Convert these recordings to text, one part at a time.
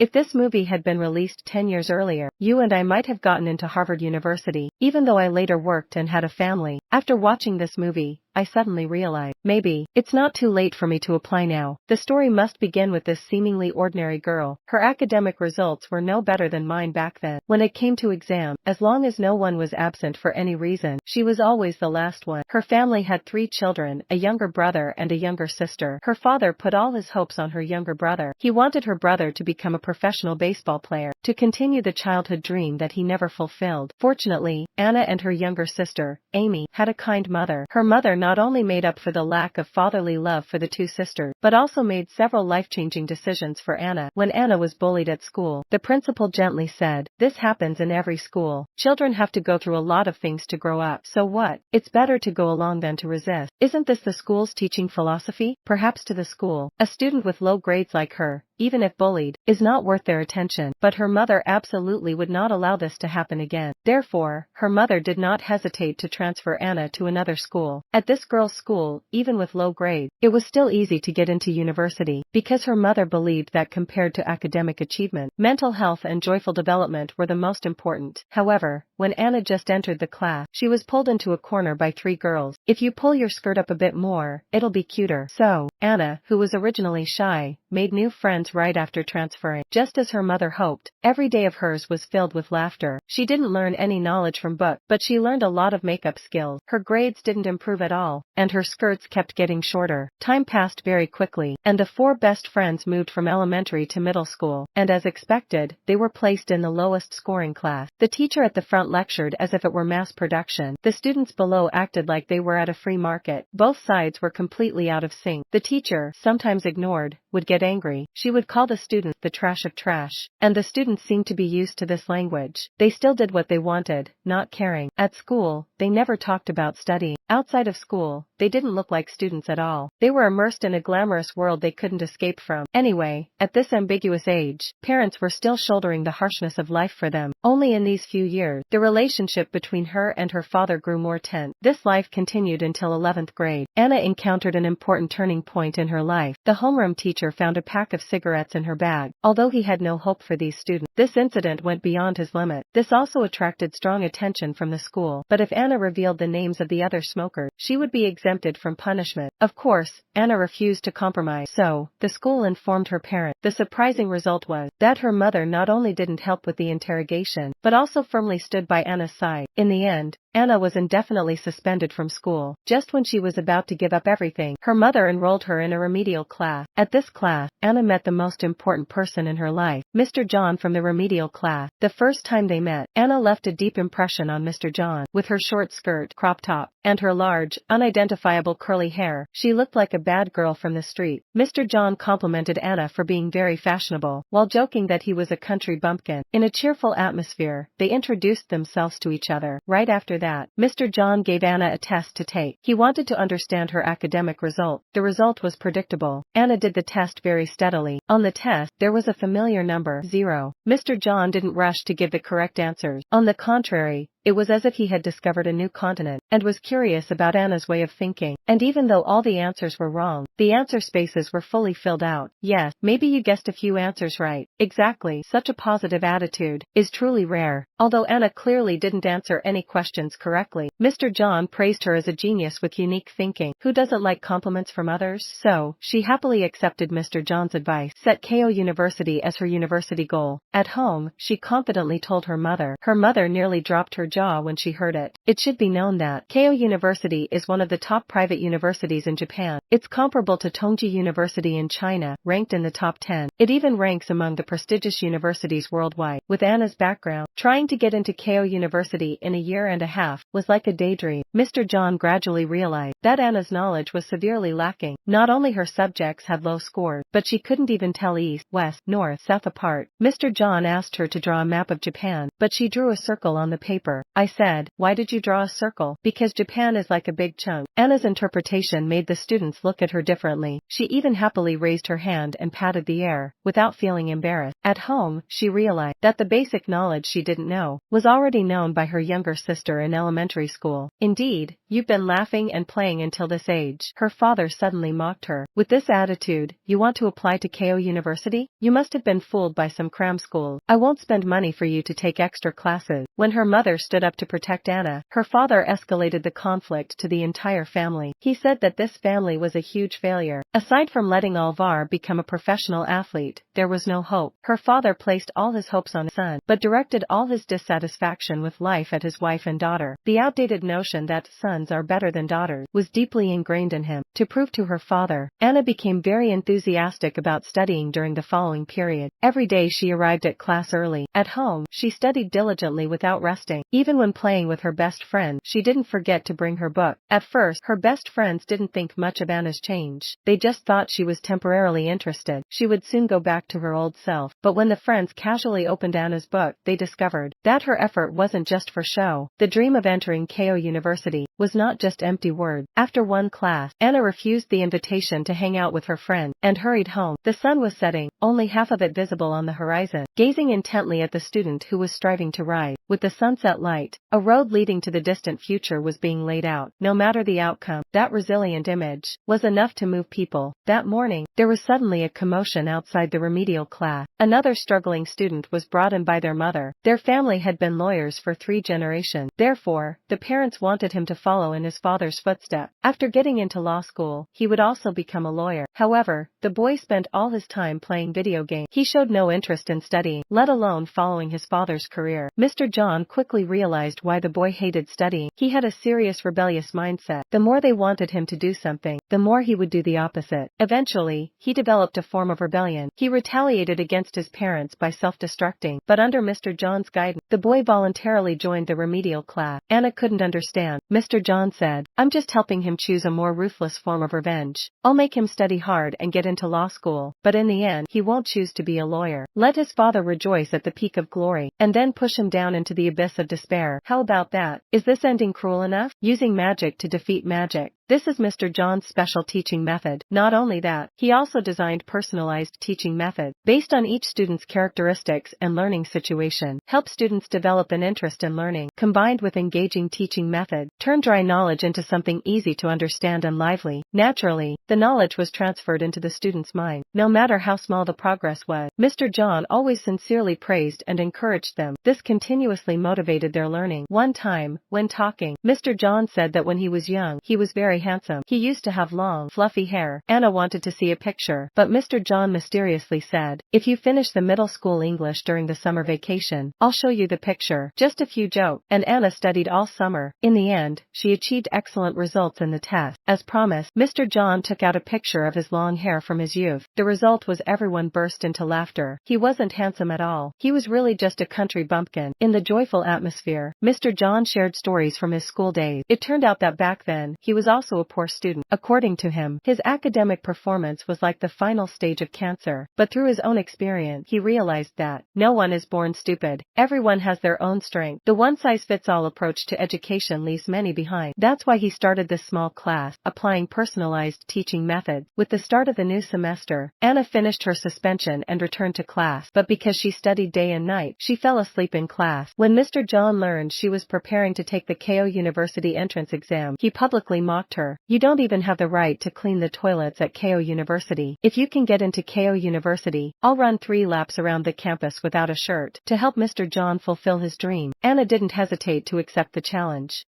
If this movie had been released 10 years earlier, you and I might have gotten into Harvard University, even though I later worked and had a family. After watching this movie, I suddenly realized, maybe, it's not too late for me to apply now. The story must begin with this seemingly ordinary girl. Her academic results were no better than mine back then. When it came to exam, as long as no one was absent for any reason, she was always the last one. Her family had 3 children, a younger brother and a younger sister. Her father put all his hopes on her younger brother. He wanted her brother to become a professional baseball player, to continue the childhood dream that he never fulfilled. Fortunately, Anna and her younger sister, Amy, had a kind mother. Her mother not only made up for the lack of fatherly love for the 2 sisters, but also made several life-changing decisions for Anna. When Anna was bullied at school, the principal gently said, "This happens in every school. Children have to go through a lot of things to grow up. So what? It's better to go along than to resist." Isn't this the school's teaching philosophy? Perhaps to the school, a student with low grades like her, even if bullied, is not worth their attention. But her mother absolutely would not allow this to happen again. Therefore, her mother did not hesitate to transfer Anna to another school. At this girl's school, even with low grades, it was still easy to get into university, because her mother believed that compared to academic achievement, mental health and joyful development were the most important. However, when Anna just entered the class, she was pulled into a corner by 3 girls. "If you pull your skirt up a bit more, it'll be cuter." So, Anna, who was originally shy, made new friends right after transferring. Just as her mother hoped, every day of hers was filled with laughter. She didn't learn any knowledge from books, but she learned a lot of makeup skills. Her grades didn't improve at all, and her skirts kept getting shorter. Time passed very quickly, and the 4 best friends moved from elementary to middle school, and as expected, they were placed in the lowest scoring class. The teacher at the front lectured as if it were mass production. The students below acted like they were at a free market. Both sides were completely out of sync. The teacher, sometimes ignored, would get angry. She would call the students the trash of trash, and the students seemed to be used to this language. They still did what they wanted, not caring. At school, they never talked about studying. Outside of school, they didn't look like students at all. They were immersed in a glamorous world they couldn't escape from. Anyway, at this ambiguous age, parents were still shouldering the harshness of life for them. Only in these few years, the relationship between her and her father grew more tense. This life continued until 11th grade. Anna encountered an important turning point in her life. The homeroom teacher found a pack of cigarettes in her bag, although he had no hope for these students. This incident went beyond his limit. This also attracted strong attention from the school. But if Anna revealed the names of the other smokers, she would be exempted from punishment. Of course, Anna refused to compromise, so the school informed her parents. The surprising result was that her mother not only didn't help with the interrogation, but also firmly stood by Anna's side. In the end, Anna was indefinitely suspended from school. Just when she was about to give up everything, her mother enrolled her in a remedial class. At this class, Anna met the most important person in her life, Mr. John from the remedial class. The first time they met, Anna left a deep impression on Mr. John. With her short skirt, crop top, and her large, unidentifiable curly hair, she looked like a bad girl from the street. Mr. John complimented Anna for being very fashionable, while joking that he was a country bumpkin. In a cheerful atmosphere, they introduced themselves to each other. Right after that, Mr. John gave Anna a test to take. He wanted to understand her academic result. The result was predictable. Anna did the test very steadily. On the test, there was a familiar number, 0. Mr. John didn't rush to give the correct answers. On the contrary, it was as if he had discovered a new continent, and was curious about Anna's way of thinking. And even though all the answers were wrong, the answer spaces were fully filled out. Yes, maybe you guessed a few answers right. Exactly. Such a positive attitude is truly rare. Although Anna clearly didn't answer any questions correctly, Mr. John praised her as a genius with unique thinking. Who doesn't like compliments from others? So, she happily accepted Mr. John's advice, set Keio University as her university goal. At home, she confidently told her mother. Her mother nearly dropped her jaw when she heard it. It should be known that Keio University is one of the top private universities in Japan. It's comparable to Tongji University in China, ranked in the top 10. It even ranks among the prestigious universities worldwide. With Anna's background, trying to get into Keio University in a year and a half was like a daydream. Mr. John gradually realized that Anna's knowledge was severely lacking. Not only her subjects had low scores, but she couldn't even tell east, west, north, south apart. Mr. John asked her to draw a map of Japan, but she drew a circle on the paper. I said, "Why did you draw a circle?" "Because Japan is like a big chunk." Anna's interpretation made the students look at her differently. She even happily raised her hand and patted the air, without feeling embarrassed. At home, she realized that the basic knowledge she didn't know was already known by her younger sister in elementary school. Indeed, You've been laughing and playing until this age. Her father suddenly mocked her. With this attitude, you want to apply to Keio University? You must have been fooled by some cram school. I won't spend money for you to take extra classes. When her mother stood up to protect Anna, her father escalated the conflict to the entire family. He said that this family was a huge failure. Aside from letting Alvar become a professional athlete, there was no hope. Her father placed all his hopes on his son, but directed all his dissatisfaction with life at his wife and daughter. The outdated notion that sons are better than daughters was deeply ingrained in him. To prove to her father, Anna became very enthusiastic about studying during the following period. Every day she arrived at class early. At home, she studied diligently without resting. Even when playing with her best friend, she didn't forget to bring her book. At first, her best friends didn't think much of Anna's change. They just thought she was temporarily interested. She would soon go back to her old self. But when the friends casually opened Anna's book, they discovered that her effort wasn't just for show. The dream of entering Keio University was not just empty words. After one class, Anna refused the invitation to hang out with her friend and hurried home. The sun was setting, only half of it visible on the horizon. Gazing intently at the student who was striving to rise with the sunset light, a road leading to the distant future was being laid out. No matter the outcome, that resilient image was enough to move people. That morning, there was suddenly a commotion outside the remedial class. Another struggling student was brought in by their mother. Their family had been lawyers for 3 generations. Therefore, the parents wanted him to follow in his father's footsteps. After getting into law school, he would also become a lawyer. However, the boy spent all his time playing video games. He showed no interest in studying, let alone following his father's career. Mr. John quickly realized why the boy hated studying. He had a serious rebellious mindset. The more they wanted him to do something, the more he would do the opposite. Eventually, he developed a form of rebellion. He retaliated against his parents by self-destructing. But under Mr. John's guidance, the boy voluntarily joined the remedial class. Anna couldn't understand. Mr. John said, "I'm just helping him choose a more ruthless form of revenge. I'll make him study hard and get into law school, but in the end, he won't choose to be a lawyer. Let his father rejoice at the peak of glory, and then push him down into the abyss of despair. How about that? Is this ending cruel enough? Using magic to defeat magic." This is Mr. John's special teaching method. Not only that, he also designed personalized teaching methods based on each student's characteristics and learning situation. Help students develop an interest in learning, combined with engaging teaching methods. Turn dry knowledge into something easy to understand and lively. Naturally, the knowledge was transferred into the student's mind. No matter how small the progress was, Mr. John always sincerely praised and encouraged them. This continuously motivated their learning. One time, when talking, Mr. John said that when he was young, he was very handsome. He used to have long, fluffy hair. Anna wanted to see a picture, but Mr. John mysteriously said, "If you finish the middle school English during the summer vacation, I'll show you the picture." Just a few jokes, and Anna studied all summer. In the end, she achieved excellent results in the test. As promised, Mr. John took out a picture of his long hair from his youth. The result was everyone burst into laughter. He wasn't handsome at all. He was really just a country bumpkin. In the joyful atmosphere, Mr. John shared stories from his school days. It turned out that back then, he was also a poor student. According to him, his academic performance was like the final stage of cancer. But through his own experience, he realized that no one is born stupid. Everyone has their own strength. The one-size-fits-all approach to education leaves many behind. That's why he started this small class, applying personalized teaching methods. With the start of the new semester, Anna finished her suspension and returned to class. But because she studied day and night, she fell asleep in class. When Mr. John learned she was preparing to take the Keio University entrance exam, he publicly mocked her. "You don't even have the right to clean the toilets at Keio University. If you can get into Keio University, I'll run 3 laps around the campus without a shirt." To help Mr. John fulfill his dream, Anna didn't hesitate to accept the challenge.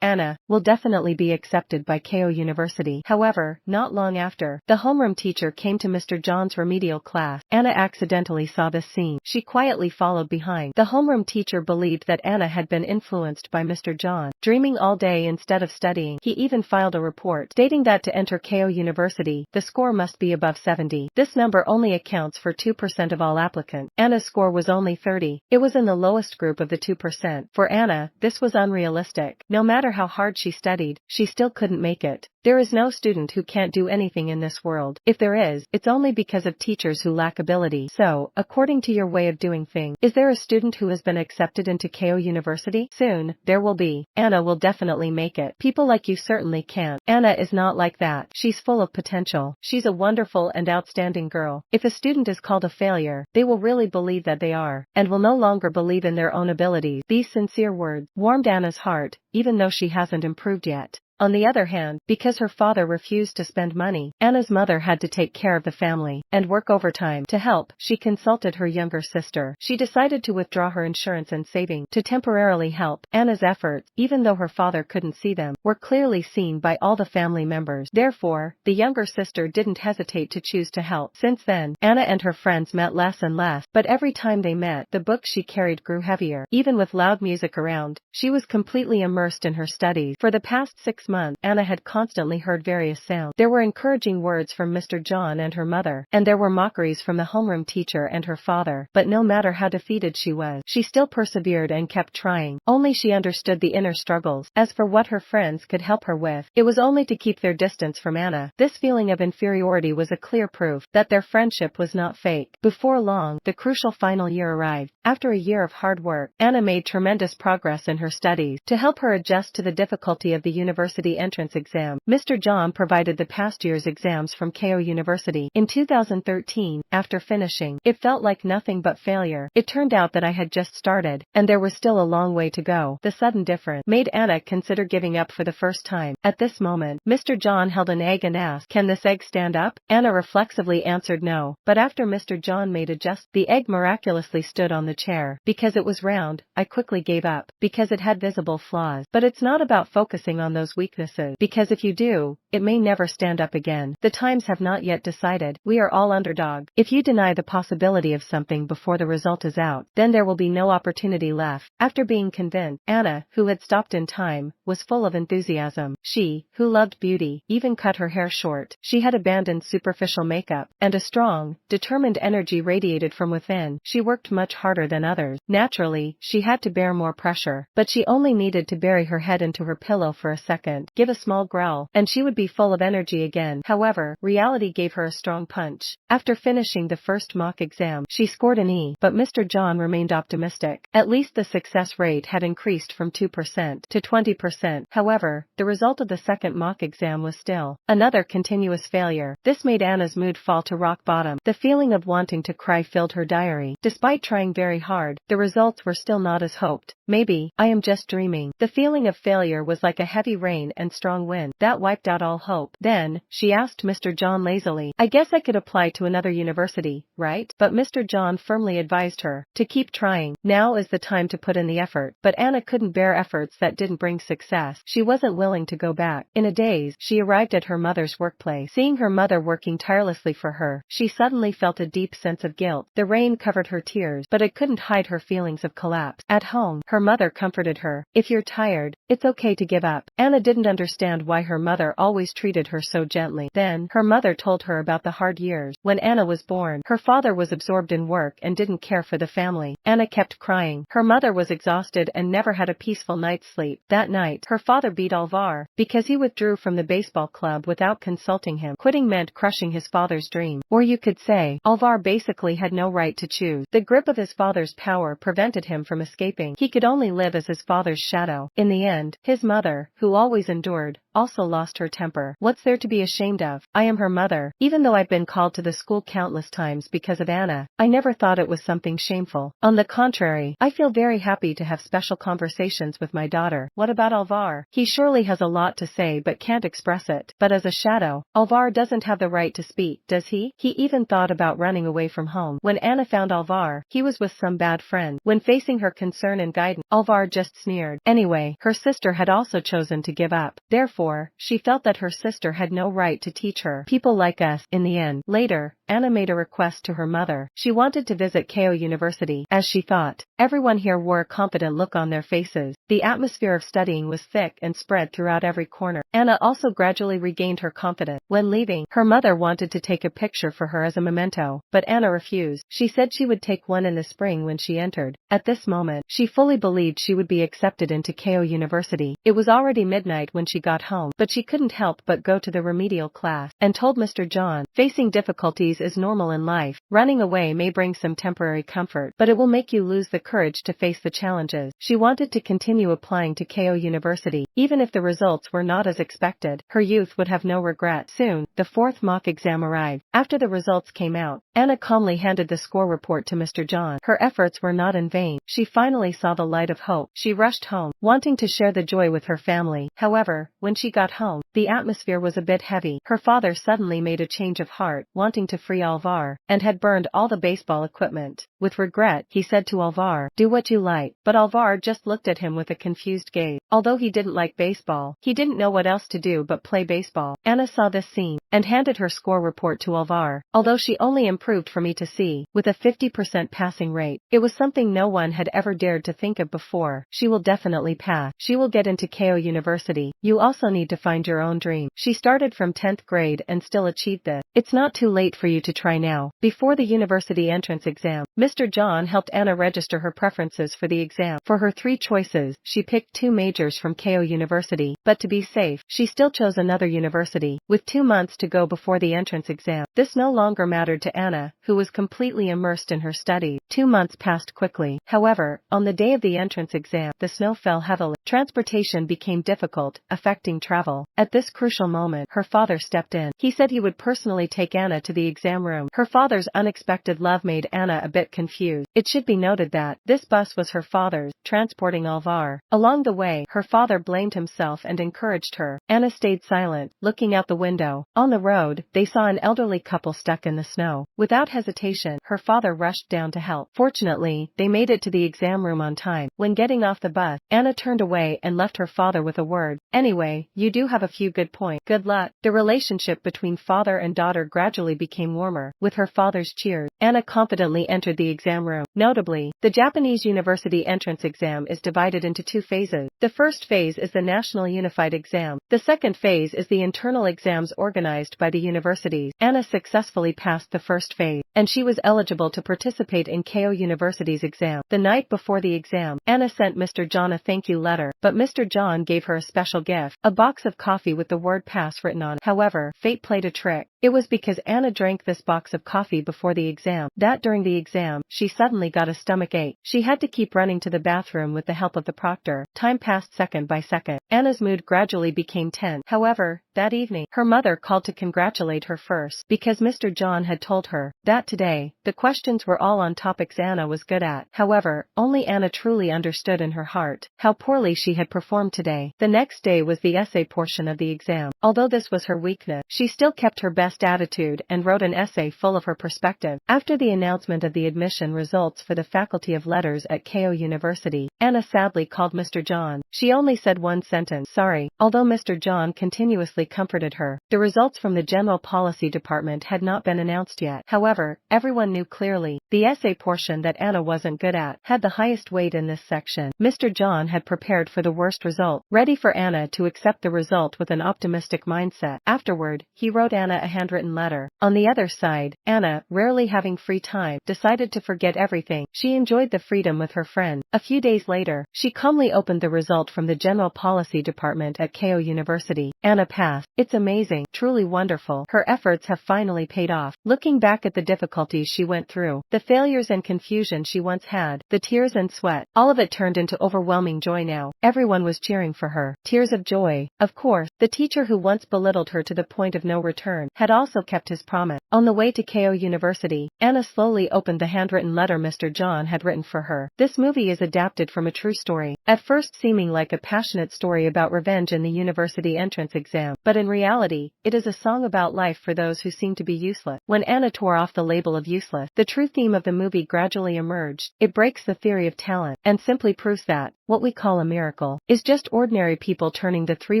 Anna, will definitely be accepted by Keio University. However, not long after, the homeroom teacher came to Mr. John's remedial class. Anna accidentally saw this scene. She quietly followed behind. The homeroom teacher believed that Anna had been influenced by Mr. John, dreaming all day instead of studying. He even filed a report stating that to enter Keio University, the score must be above 70. This number only accounts for 2% of all applicants. Anna's score was only 30. It was in the lowest group of the 2%. For Anna, this was unrealistic. No matter how hard she studied, she still couldn't make it. There is no student who can't do anything in this world. If there is, it's only because of teachers who lack ability. So, according to your way of doing things, is there a student who has been accepted into Keio University? Soon, there will be. Anna will definitely make it. People like you certainly can't. Anna is not like that. She's full of potential. She's a wonderful and outstanding girl. If a student is called a failure, they will really believe that they are, and will no longer believe in their own abilities. These sincere words warmed Anna's heart, even though she hasn't improved yet. On the other hand, because her father refused to spend money, Anna's mother had to take care of the family and work overtime. To help, she consulted her younger sister. She decided to withdraw her insurance and saving to temporarily help. Anna's efforts, even though her father couldn't see them, were clearly seen by all the family members. Therefore, the younger sister didn't hesitate to choose to help. Since then, Anna and her friends met less and less, but every time they met, the book she carried grew heavier. Even with loud music around, she was completely immersed in her studies. For the past 6 months, Anna had constantly heard various sounds. There were encouraging words from Mr. John and her mother, and there were mockeries from the homeroom teacher and her father. But no matter how defeated she was, she still persevered and kept trying. Only she understood the inner struggles. As for what her friends could help her with, it was only to keep their distance from Anna. This feeling of inferiority was a clear proof that their friendship was not fake. Before long, the crucial final year arrived. After a year of hard work, Anna made tremendous progress in her studies. To help her adjust to the difficulty of the university entrance exam, Mr. John provided the past year's exams from Keio University. In 2013, after finishing, it felt like nothing but failure. It turned out that I had just started, and there was still a long way to go. The sudden difference made Anna consider giving up for the first time. At this moment, Mr. John held an egg and asked, "Can this egg stand up?" Anna reflexively answered no, but after Mr. John made a gesture, the egg miraculously stood on the chair. Because it was round, I quickly gave up, because it had visible flaws. But it's not about focusing on those weaknesses, because if you do, it may never stand up again. The times have not yet decided. We are all underdog. If you deny the possibility of something before the result is out, then there will be no opportunity left. After being convinced, Anna, who had stopped in time, was full of enthusiasm. She, who loved beauty, even cut her hair short. She had abandoned superficial makeup, and a strong, determined energy radiated from within. She worked much harder than others. Naturally, she had to bear more pressure, but she only needed to bury her head into her pillow for a second, give a small growl, and she would be full of energy again. However, reality gave her a strong punch. After finishing the first mock exam, she scored an E, but Mr. John remained optimistic. At least the success rate had increased from 2% to 20%. However, the result of the second mock exam was still another continuous failure. This made Anna's mood fall to rock bottom. The feeling of wanting to cry filled her diary. Despite trying very hard, the results were still not as hoped. Maybe I am just dreaming. The feeling of failure was like a heavy rain and strong wind that wiped out all hope. Then, she asked Mr. John lazily, "I guess I could apply to another university, right?" But Mr. John firmly advised her to keep trying. Now is the time to put in the effort. But Anna couldn't bear efforts that didn't bring success. She wasn't willing to go back. In a daze, she arrived at her mother's workplace. Seeing her mother working tirelessly for her, she suddenly felt a deep sense of guilt. The rain covered her tears, but it couldn't hide her feelings of collapse. At home, her mother comforted her. "If you're tired, it's okay to give up." Anna didn't understand why her mother always treated her so gently. Then, her mother told her about the hard years. When Anna was born, her father was absorbed in work and didn't care for the family. Anna kept crying. Her mother was exhausted and never had a peaceful night's sleep. That night, her father beat Alvar because he withdrew from the baseball club without consulting him. Quitting meant crushing his father's dream. Or you could say, Alvar basically had no right to choose. The grip of his father's power prevented him from escaping. He could only live as his father's shadow. In the end, his mother, who always endured, also lost her temper. What's there to be ashamed of? I am her mother. Even though I've been called to the school countless times because of Anna, I never thought it was something shameful. On the contrary, I feel very happy to have special conversations with my daughter. What about Alvar? He surely has a lot to say but can't express it. But as a shadow, Alvar doesn't have the right to speak, does he? He even thought about running away from home. When Anna found Alvar, he was with some bad friend. When facing her concern and guidance, Alvar just sneered. Anyway, her sister had also chosen to give up. Therefore, she felt that her sister had no right to teach her. People like us, in the end. Later, Anna made a request to her mother. She wanted to visit Keio University, as she thought. Everyone here wore a confident look on their faces. The atmosphere of studying was thick and spread throughout every corner. Anna also gradually regained her confidence. When leaving, her mother wanted to take a picture for her as a memento, but Anna refused. She said she would take one in the spring when she entered. At this moment, she fully believed she would be accepted into Keio University. It was already midnight when she got home, but she couldn't help but go to the remedial class, and told Mr. John, "Facing difficulties is normal in life. Running away may bring some temporary comfort, but it will make you lose the courage to face the challenges." She wanted to continue applying to Keio University, even if the results were not as expected. Her youth would have no regret. Soon, the fourth mock exam arrived. After the results came out, Anna calmly handed the score report to Mr. John. Her efforts were not in vain. She finally saw the light of hope. She rushed home, wanting to share the joy with her family. However, when she got home, the atmosphere was a bit heavy. Her father suddenly made a change of heart, wanting to free Alvar, and had burned all the baseball equipment. With regret, he said to Alvar, "Do what you like," but Alvar just looked at him with a confused gaze. Although he didn't like baseball, he didn't know what else to do but play baseball. Anna saw this scene, and handed her score report to Alvar. Although she only improved from E to C, with a 50% passing rate, it was something no one had ever dared to think of before. She will definitely pass. She will get into Keio University. You also need to find your own dream. She started from 10th grade and still achieved this. It's not too late for you to try now. Before the university entrance exam, Mr. John helped Anna register her preferences for the exam. For her 3 choices, she picked 2 majors from Keio University, but to be safe, she still chose another university. With 2 months to go before the entrance exam, this no longer mattered to Anna, who was completely immersed in her studies. 2 months passed quickly. However, on the day of the entrance exam, the snow fell heavily. Transportation became difficult, affecting travel. At this crucial moment, her father stepped in. He said he would personally take Anna to the exam room. Her father's unexpected love made Anna a bit confused. It should be noted that this bus was her father's, transporting Alvar. Along the way, her father blamed himself and encouraged her. Anna stayed silent, looking out the window. On the road, they saw an elderly couple stuck in the snow. Without hesitation, her father rushed down to help. Fortunately, they made it to the exam room on time. When getting off the bus, Anna turned away and left her father with a word. "Anyway, you do have a few good points. Good luck." The relationship between father and daughter gradually became warmer. With her father's cheers, Anna confidently entered the exam room. Notably, the Japanese university entrance exam is divided into 2 phases. The first phase is the National Unified Exam. The second phase is the internal exams organized by the universities. Anna successfully passed the first phase, and she was eligible to participate in Keio University's exam. The night before the exam, Anna sent Mr. John a thank you letter, but Mr. John gave her a special gift, a box of coffee with the word pass written on it. However, fate played a trick. It was because Anna drank this box of coffee before the exam that during the exam, she suddenly got a stomach ache. She had to keep running to the bathroom with the help of the proctor. Time passed second by second. Anna's mood gradually became tense. However, that evening, her mother called to congratulate her first, because Mr. John had told her that today, the questions were all on topics Anna was good at. However, only Anna truly understood in her heart how poorly she had performed today. The next day was the essay portion of the exam. Although this was her weakness, she still kept her best attitude and wrote an essay full of her perspective. After the announcement of the admission results for the Faculty of Letters at Keio University, Anna sadly called Mr. John. She only said one sentence, "Sorry." Although Mr. John continuously comforted her, the results from the General Policy Department had not been announced yet. However, everyone knew clearly the essay portion that Anna wasn't good at had the highest weight in this section. Mr. John had prepared for the worst result, ready for Anna to accept the result with an optimistic mindset. Afterward, he wrote Anna a handwritten letter. On the other side, Anna, rarely having free time, decided to forget everything. She enjoyed the freedom with her friend. A few days later, she calmly opened the result from the General Policy Department at Keio University. Anna passed. It's amazing, truly wonderful. Her efforts have finally paid off. Looking back at the difficulties she went through, the failures and confusion she once had, the tears and sweat, all of it turned into overwhelming joy now. Everyone was cheering for her. Tears of joy. Of course, the teacher who once belittled her to the point of no return had also kept his promise. On the way to Keio University, Anna slowly opened the handwritten letter Mr. John had written for her. This movie is adapted from a true story, at first seeming like a passionate story about revenge in the university entrance exam, but in reality, it is a song about life for those who seem to be useless. When Anna tore off the label of useless, the true theme of the movie gradually emerged. It breaks the theory of talent, and simply proves that what we call a miracle is just ordinary people turning the 3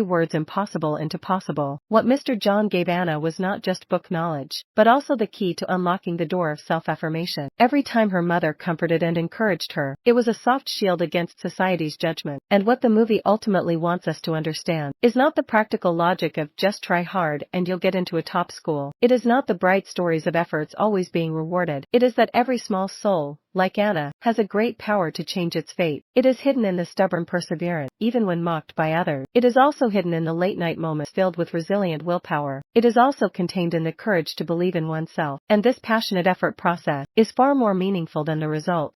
words impossible into possible. What Mr. John gave Anna was not just book knowledge, but also the key to unlocking the door of self-affirmation. Every time her mother comforted and encouraged her, it was a soft shield against society's judgment. And what the movie ultimately wants us to understand is not the practical logic of just try hard and you'll get into a top school. It is not the bright stories of efforts always being rewarded. It is that every small soul, like Anna, has a great power to change its fate. It is hidden in the stubborn perseverance, even when mocked by others. It is also hidden in the late-night moments filled with resilient willpower. It is also contained in the courage to believe in oneself. And this passionate effort process is far more meaningful than the result.